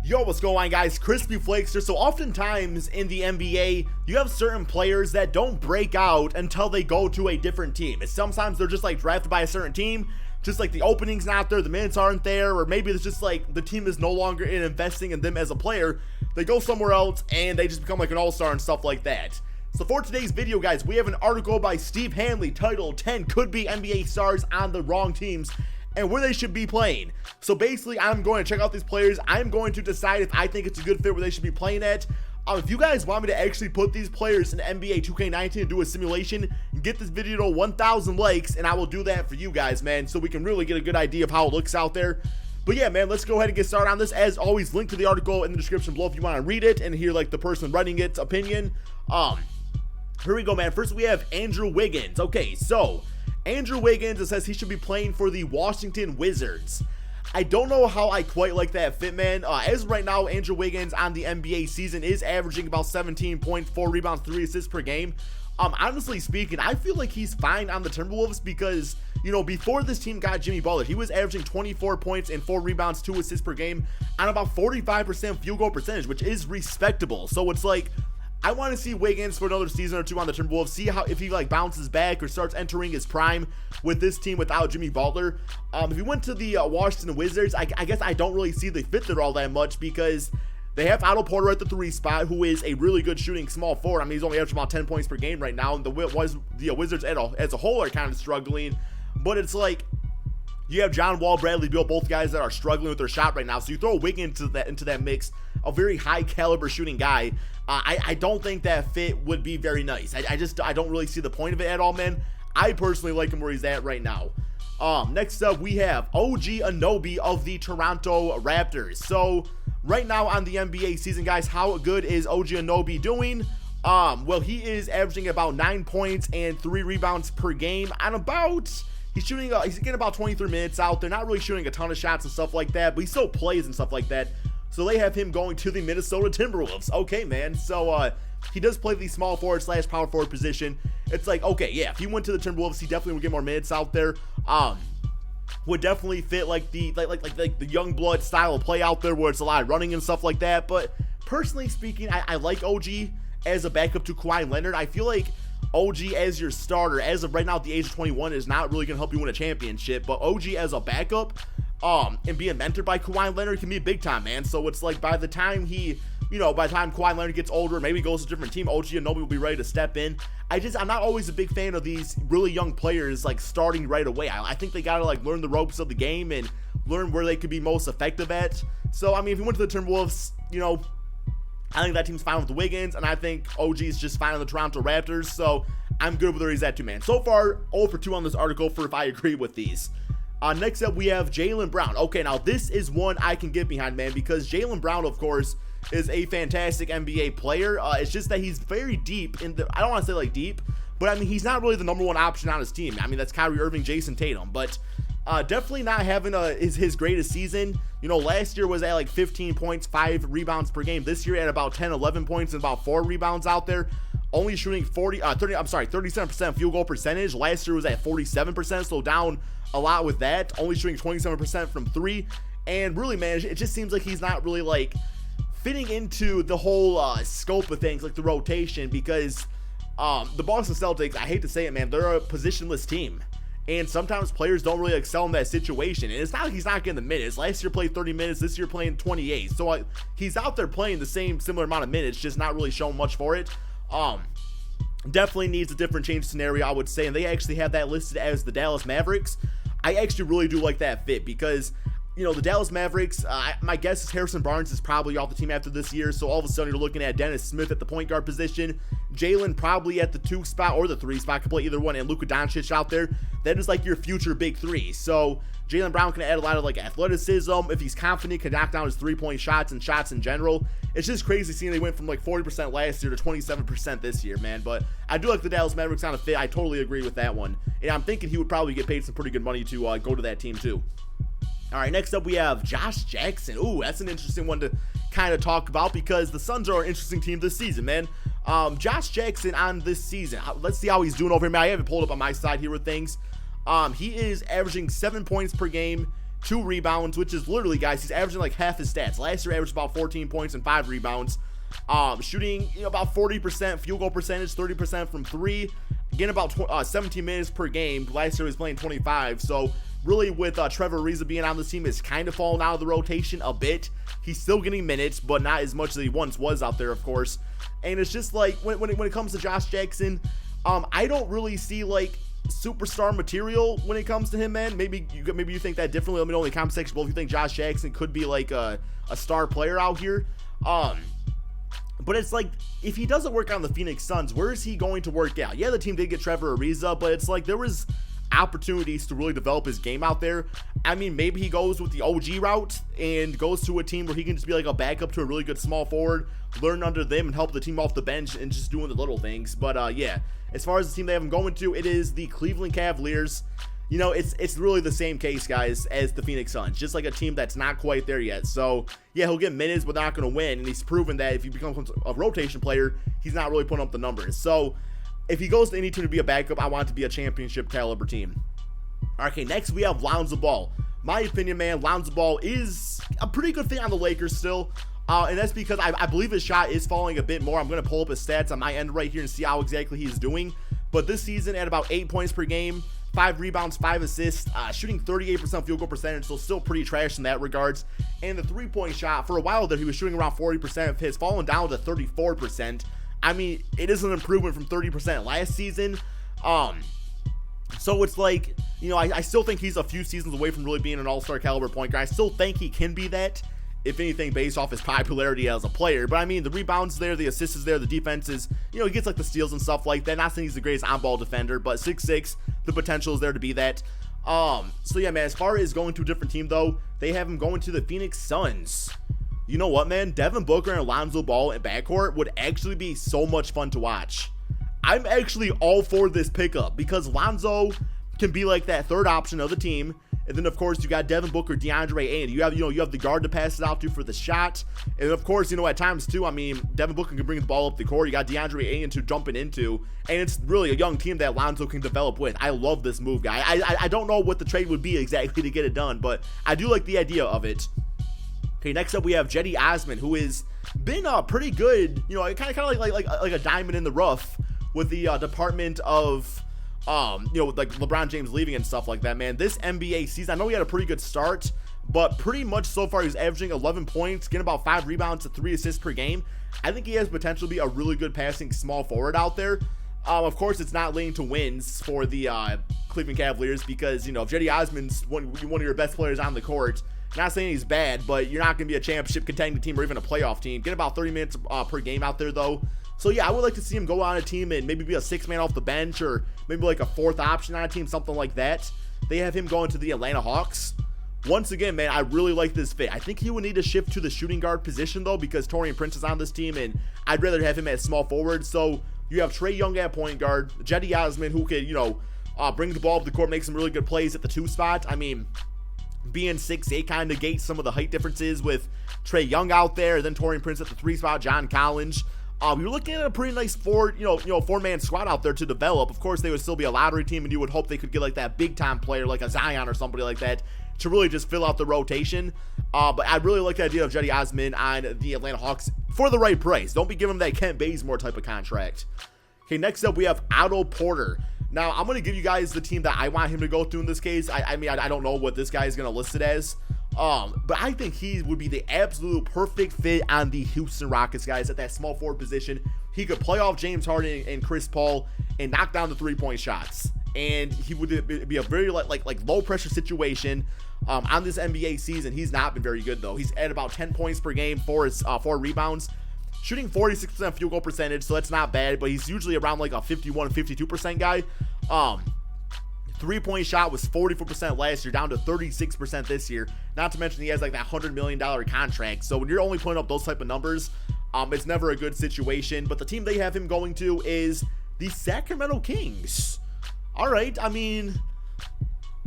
Yo, what's going on, guys? KrispyFlakes here. So oftentimes in the NBA, you have certain players that don't break out until they go to a different team. And sometimes they're just like drafted by a certain team, just like the opening's not there, the minutes aren't there, or maybe it's just like the team is no longer investing in them as a player. They go somewhere else and they just become like an all-star and stuff like that. So for today's video, guys, we have an article by Steve Hanley titled 10 could-be NBA stars on the wrong teams and where they should be playing. So basically, I'm going to check out these players. I'm going to decide if I think it's a good fit where they should be playing at. If you guys want me to actually put these players in NBA 2K19 and do a simulation, get this video to 1,000 likes, and I will do that for you guys, man, so we can really get a good idea of how it looks out there. But yeah, man, let's go ahead and get started on this. As always, link to the article in the description below if you want to read it and hear like the person writing its opinion. Here we go, man. First, we have Andrew Wiggins. Okay, so Andrew Wiggins, it says he should be playing for the Washington Wizards. I don't know how I quite like that fit, man. As of right now, Andrew Wiggins on the NBA season is averaging about 17.4 rebounds, 3 assists per game. Honestly speaking, I feel like he's fine on the Timberwolves because, you know, before this team got Jimmy Butler, he was averaging 24 points and 4 rebounds, 2 assists per game on about 45% field goal percentage, which is respectable. So it's like, I want to see Wiggins for another season or two on the Timberwolves, see how if he like bounces back or starts entering his prime with this team without Jimmy Butler. If he went to the Washington Wizards, I guess I don't really see the fit there all that much because they have Otto Porter at the 3 spot, who is a really good shooting small forward. I mean, he's only averaging about 10 points per game right now, and the Wizards as a whole are kind of struggling. But it's like, you have John Wall, Bradley Beal, both guys that are struggling with their shot right now. So you throw Wiggins into that mix, a very high caliber shooting guy. I don't think that fit would be very nice. I don't really see the point of it at all, man. I personally like him where he's at right now. Next up, we have OG Anunoby of the Toronto Raptors. So right now on the NBA season, guys, how good is OG Anunoby doing? Well, he is averaging about 9 points and 3 rebounds per game on about... He's getting about 23 minutes out there, not really shooting a ton of shots and stuff like that, but he still plays and stuff like that. So they have him going to the Minnesota Timberwolves. Okay, man. So he does play the small forward / power forward position. It's like, okay, yeah, if he went to the Timberwolves, he definitely would get more minutes out there. Would definitely fit like the young blood style of play out there where it's a lot of running and stuff like that. But personally speaking, I like OG as a backup to Kawhi Leonard. I feel like OG as your starter, as of right now at the age of 21, is not really going to help you win a championship. But OG as a backup, and being mentored by Kawhi Leonard can be big time, man. So it's like by the time Kawhi Leonard gets older, maybe goes to a different team, OG Anunoby will be ready to step in. I'm not always a big fan of these really young players like starting right away. I think they got to like learn the ropes of the game and learn where they could be most effective at. So I mean, if you went to the Timberwolves, you know, I think that team's fine with the Wiggins, and I think OG's just fine on the Toronto Raptors, so I'm good with where he's at too, man. So far, 0 for 2 on this article for if I agree with these. Next up, we have Jaylen Brown. Okay, now this is one I can get behind, man, because Jaylen Brown, of course, is a fantastic NBA player. It's just that he's very deep in the, I don't want to say like deep, but I mean, he's not really the #1 option on his team. I mean, that's Kyrie Irving, Jason Tatum, but definitely not having his greatest season. You know, last year was at like 15 points, 5 rebounds per game. This year at about 10, 11 points and about 4 rebounds out there. Only shooting 37% field goal percentage. Last year was at 47%, so down a lot with that. Only shooting 27% from 3. And really, man, it just seems like he's not really like fitting into the whole scope of things, like the rotation, because the Boston Celtics, I hate to say it, man, they're a positionless team. And sometimes players don't really excel in that situation. And it's not like he's not getting the minutes. Last year played 30 minutes. This year playing 28. So he's out there playing the similar amount of minutes, just not really showing much for it. Definitely needs a different change scenario, I would say. And they actually have that listed as the Dallas Mavericks. I actually really do like that fit because, you know, the Dallas Mavericks, my guess is Harrison Barnes is probably off the team after this year, so all of a sudden you're looking at Dennis Smith at the point guard position, Jaylen probably at the 2 spot or the 3 spot, could play either one, and Luka Doncic out there. That is like your future big 3. So Jaylen Brown can add a lot of like athleticism. If he's confident, can knock down his 3-point shots and shots in general. It's just crazy seeing they went from like 40% last year to 27% this year, man. But I do like the Dallas Mavericks on a fit. I totally agree with that one. And I'm thinking he would probably get paid some pretty good money to go to that team too. All right, next up we have Josh Jackson. Ooh, that's an interesting one to kind of talk about because the Suns are an interesting team this season, man. Josh Jackson on this season. Let's see how he's doing over here, man. I haven't pulled up on my side here with things. He is averaging 7 points per game, 2 rebounds, which is literally, guys, he's averaging like half his stats. Last year, averaged about 14 points and 5 rebounds. Shooting, about 40% field goal percentage, 30% from 3. Getting about 17 minutes per game. Last year, he was playing 25. So, really, with Trevor Ariza being on the team, is kind of falling out of the rotation a bit. He's still getting minutes, but not as much as he once was out there, of course. And it's just like, when it comes to Josh Jackson, I don't really see, like, superstar material when it comes to him, man. Maybe you think that differently. Let me know in the comment section below if you think Josh Jackson could be, like, a star player out here. But it's like, if he doesn't work on the Phoenix Suns, where is he going to work out? Yeah, the team did get Trevor Ariza, but it's like there was opportunities to really develop his game out there. I mean, maybe he goes with the OG route and goes to a team where he can just be like a backup to a really good small forward, learn under them and help the team off the bench and just doing the little things. But yeah, as far as the team they have him going to, it is the Cleveland Cavaliers. It's really the same case, guys, as the Phoenix Suns. Just like a team that's not quite there yet. So, yeah, he'll get minutes, but not going to win. And he's proven that if he becomes a rotation player, he's not really putting up the numbers. So, if he goes to any team to be a backup, I want it to be a championship caliber team. Okay, next we have Lonzo Ball. My opinion, man, Lonzo Ball is a pretty good fit on the Lakers still. And that's because I believe his shot is falling a bit more. I'm going to pull up his stats on my end right here and see how exactly he's doing. But this season, at about 8 points per game, 5 rebounds, 5 assists, shooting 38% field goal percentage, so still pretty trash in that regards. And the 3-point shot, for a while there, he was shooting around 40%. It's fallen down to 34%. I mean, it is an improvement from 30% last season. So it's like, I still think he's a few seasons away from really being an all-star caliber point guard. I still think he can be that, if anything, based off his popularity as a player. But I mean, the rebounds there, the assists is there, the defense is, he gets like the steals and stuff like that. Not saying he's the greatest on-ball defender, but 6'6", the potential is there to be that. So yeah, man, as far as going to a different team though, they have him going to the Phoenix Suns. You know what, man? Devin Booker and Lonzo Ball in backcourt would actually be so much fun to watch. I'm actually all for this pickup because Lonzo can be like that third option of the team. And then, of course, you got Devin Booker, DeAndre Ayton. You have the guard to pass it out to for the shot. And, of course, at times, too, I mean, Devin Booker can bring the ball up the court. You got DeAndre Ayton to jump it into. And it's really a young team that Lonzo can develop with. I love this move, guy. I don't know what the trade would be exactly to get it done, but I do like the idea of it. Okay, next up we have Cedi Osman, who has been pretty good, kind of like a diamond in the rough with the department of, like LeBron James leaving and stuff like that, man. This NBA season, I know he had a pretty good start, but pretty much so far he's averaging 11 points, getting about 5 rebounds to 3 assists per game. I think he has potential to be a really good passing small forward out there. Of course, it's not leading to wins for the Cleveland Cavaliers because, if Cedi Osman's one of your best players on the court, not saying he's bad, but you're not going to be a championship contending team or even a playoff team. Get about 30 minutes per game out there, though. So, yeah, I would like to see him go on a team and maybe be a 6-man off the bench or maybe like a 4th option on a team, something like that. They have him going to the Atlanta Hawks. Once again, man, I really like this fit. I think he would need to shift to the shooting guard position, though, because Taurean Prince is on this team, and I'd rather have him at small forward. So, you have Trae Young at point guard, Cedi Osman, who could, bring the ball up the court, make some really good plays at the 2 spot. I mean, being 6'8" kind of negates some of the height differences with Trae Young out there, then Taurean Prince at the 3 spot, John Collins. You're looking at a pretty nice 4-man squad out there to develop. Of course, they would still be a lottery team, and you would hope they could get like that big time player, like a Zion or somebody like that, to really just fill out the rotation. But I really like the idea of Cedi Osman on the Atlanta Hawks for the right price. Don't be giving him that Kent Bazemore type of contract. Okay, next up we have Otto Porter. Now, I'm going to give you guys the team that I want him to go to in this case. I mean, I don't know what this guy is going to list it as. But I think he would be the absolute perfect fit on the Houston Rockets, guys, at that small forward position. He could play off James Harden and Chris Paul and knock down the 3-point shots. And he would be a very like low pressure situation. On this NBA season, he's not been very good, though. He's at about 10 points per game, 4 rebounds. Shooting 46% field goal percentage, so that's not bad, but he's usually around like a 51, 52% guy. 3-point shot was 44% last year, down to 36% this year. Not to mention he has like that $100 million contract. So when you're only putting up those type of numbers, it's never a good situation. But the team they have him going to is the Sacramento Kings. All right, I mean,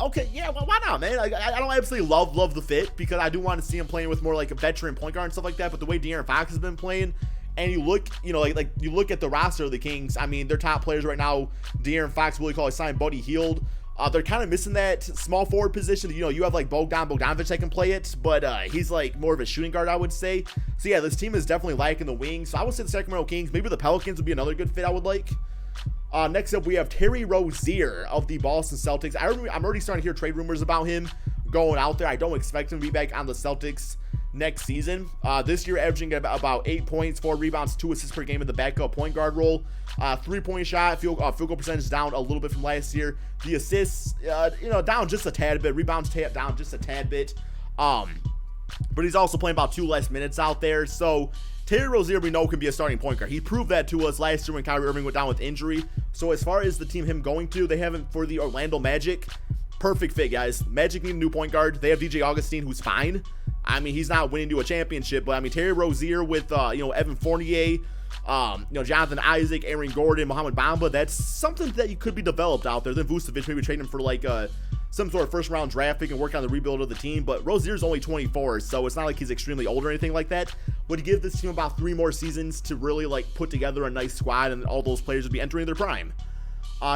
okay, yeah, well, why not, man? I don't absolutely love the fit because I do want to see him playing with more like a veteran point guard and stuff like that. But the way De'Aaron Fox has been playing, and you look, like you look at the roster of the Kings. I mean, their top players right now: De'Aaron Fox, Willie Cauley-Stein, Buddy Hield. They're kind of missing that small forward position. You know, you have like Bogdanovich that can play it, but he's like more of a shooting guard, I would say. So yeah, this team is definitely lacking the wings. So I would say the Sacramento Kings, maybe the Pelicans would be another good fit I would like. Next up, we have Terry Rozier of the Boston Celtics. I'm already starting to hear trade rumors about him going out there. I don't expect him to be back on the Celtics next season. This year, averaging about 8 points, 4 rebounds, 2 assists per game in the backup point guard role. 3-point shot, field goal percentage down a little bit from last year. The assists, down just a tad bit. Rebounds down just a tad bit. But he's also playing about 2 less minutes out there. So Terry Rozier, we know, can be a starting point guard. He proved that to us last year when Kyrie Irving went down with injury. So as far as the team him going to, they have him for the Orlando Magic. Perfect fit, guys. Magic need a new point guard. They have DJ Augustine, who's fine. I mean, he's not winning to a championship, but I mean, Terry Rozier with, Evan Fournier, Jonathan Isaac, Aaron Gordon, Mohamed Bamba, that's something that you could be developed out there. Then Vucevic, maybe trading him for like some sort of first round draft pick and work on the rebuild of the team. But Rozier's only 24, so it's not like he's extremely old or anything like that. Would give this team about 3 more seasons to really like put together a nice squad, and all those players would be entering their prime.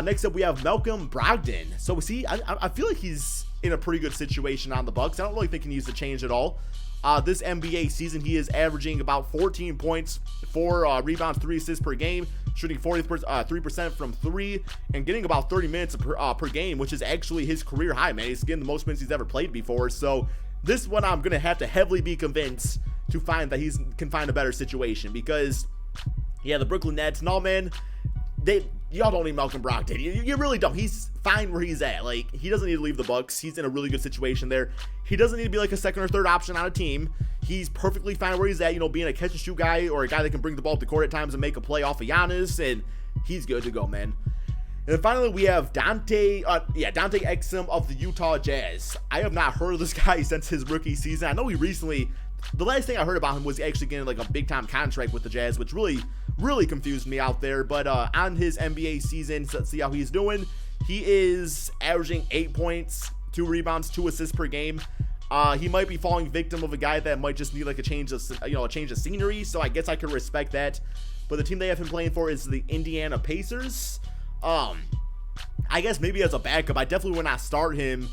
Next up, we have Malcolm Brogdon. So see, I feel like he's in a pretty good situation on the Bucks. I don't really think he needs to change at all. This NBA season, he is averaging about 14 points, 4 rebounds, 3 assists per game, shooting 43% from 3, and getting about 30 minutes per game, which is actually his career high, man. He's getting the most minutes he's ever played before. So this one, I'm going to have to heavily be convinced to find that he can find a better situation, because, yeah, the Brooklyn Nets, no, man, y'all don't need Malcolm Brogdon. You really don't. He's fine where he's at. Like, he doesn't need to leave the Bucks. He's in a really good situation there. He doesn't need to be like a second or third option on a team. He's perfectly fine where he's at, being a catch and shoot guy, or a guy that can bring the ball up the court at times and make a play off of Giannis, and he's good to go, man. And then finally, we have Dante Exum of the Utah Jazz. I have not heard of this guy since his rookie season. I know the last thing I heard about him was actually getting like a big time contract with the Jazz, which really confused me out there. But on his NBA season, let's see how he's doing. He is averaging 8 points, 2 rebounds, 2 assists per game. He might be falling victim of a guy that might just need like a change of scenery. So I guess I could respect that. But the team they have him playing for is the Indiana Pacers. I guess maybe as a backup, I definitely would not start him,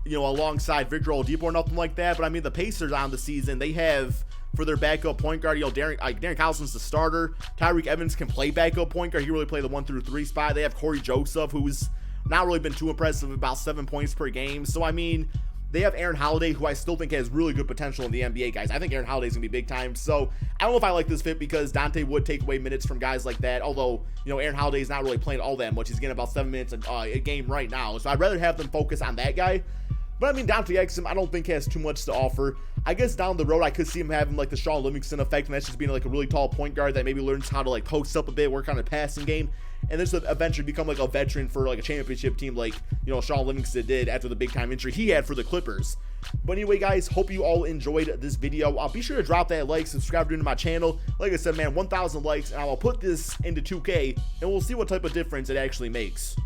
alongside Victor Oladipo or nothing like that. But I mean, the Pacers on the season, they have for their backup point guard, Darren Collison's the starter. Tyreek Evans can play backup point guard. He really play the 1 through 3 spot. They have Corey Joseph, who's not really been too impressive, about 7 points per game. So I mean, they have Aaron Holiday, who I still think has really good potential in the NBA, guys. I think Aaron Holiday's gonna be big time. So I don't know if I like this fit, because Dante would take away minutes from guys like that. Although, Aaron Holiday's not really playing all that much. He's getting about 7 minutes a game right now. So I'd rather have them focus on that guy. But I mean, Dante Exum, I don't think has too much to offer. I guess down the road, I could see him having like the Shaun Livingston effect, and that's just being like a really tall point guard that maybe learns how to like post up a bit, work on a passing game, and this would eventually become like a veteran for like a championship team, like Shaun Livingston did after the big time injury he had for the Clippers. But anyway, guys, hope you all enjoyed this video. Be sure to drop that like, subscribe to my channel. Like I said, man, 1,000 likes, and I will put this into 2K, and we'll see what type of difference it actually makes.